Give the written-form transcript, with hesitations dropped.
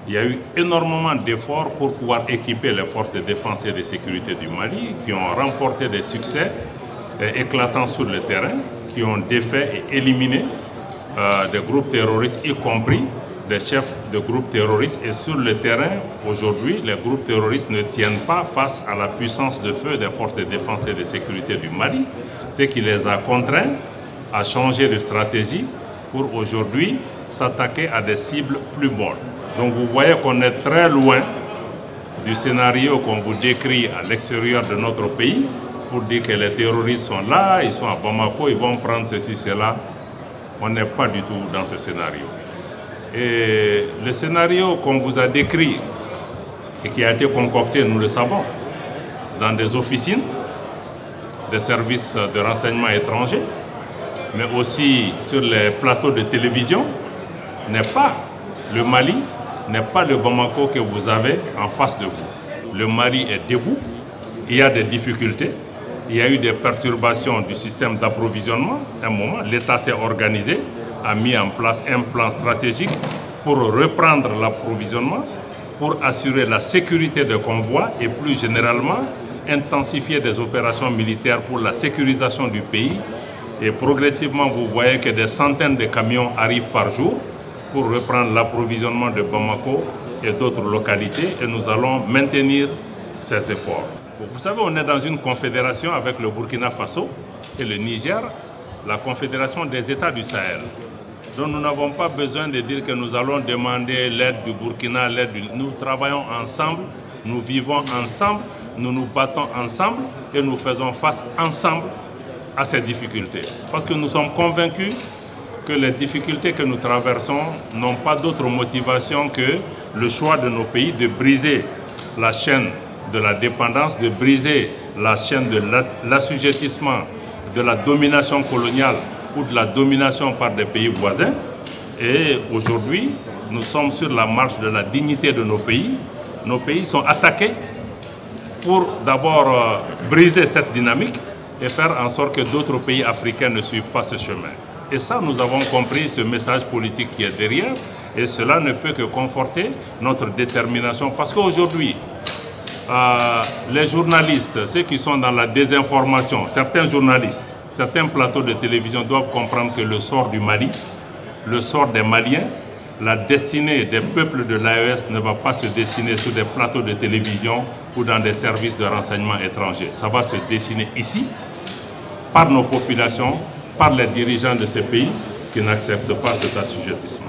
Il y a eu énormément d'efforts pour pouvoir équiper les forces de défense et de sécurité du Mali, qui ont remporté des succès éclatants sur le terrain, qui ont défait et éliminé des groupes terroristes, y compris des chefs de groupes terroristes. Et sur le terrain, aujourd'hui, les groupes terroristes ne tiennent pas face à la puissance de feu des forces de défense et de sécurité du Mali, ce qui les a contraints à changer de stratégie pour aujourd'hui s'attaquer à des cibles plus molles. Donc vous voyez qu'on est très loin du scénario qu'on vous décrit à l'extérieur de notre pays pour dire que les terroristes sont là, ils sont à Bamako, ils vont prendre ceci, cela. On n'est pas du tout dans ce scénario. Et le scénario qu'on vous a décrit et qui a été concocté, nous le savons, dans des officines, des services de renseignement étrangers, mais aussi sur les plateaux de télévision, n'est pas le Mali, n'est pas le Bamako que vous avez en face de vous. Le Mali est debout, il y a des difficultés, il y a eu des perturbations du système d'approvisionnement. À un moment, l'État s'est organisé, a mis en place un plan stratégique pour reprendre l'approvisionnement, pour assurer la sécurité des convois et plus généralement intensifier des opérations militaires pour la sécurisation du pays. Et progressivement, vous voyez que des centaines de camions arrivent par jour pour reprendre l'approvisionnement de Bamako et d'autres localités, et nous allons maintenir ces efforts. Vous savez, on est dans une confédération avec le Burkina Faso et le Niger, la confédération des États du Sahel. Donc nous n'avons pas besoin de dire que nous allons demander l'aide du Burkina, Nous travaillons ensemble, nous vivons ensemble, nous nous battons ensemble et nous faisons face ensemble à ces difficultés. Parce que nous sommes convaincus que les difficultés que nous traversons n'ont pas d'autre motivation que le choix de nos pays de briser la chaîne de la dépendance, de briser la chaîne de l'assujettissement, de la domination coloniale ou de la domination par des pays voisins. Et aujourd'hui, nous sommes sur la marche de la dignité de nos pays. Nos pays sont attaqués pour d'abord briser cette dynamique et faire en sorte que d'autres pays africains ne suivent pas ce chemin. Et ça, nous avons compris ce message politique qui est derrière, et cela ne peut que conforter notre détermination. Parce qu'aujourd'hui, les journalistes, ceux qui sont dans la désinformation, certains journalistes, certains plateaux de télévision doivent comprendre que le sort du Mali, le sort des Maliens, la destinée des peuples de l'AES ne va pas se dessiner sur des plateaux de télévision ou dans des services de renseignement étrangers. Ça va se dessiner ici, par nos populations, par les dirigeants de ces pays qui n'acceptent pas cet assujettissement.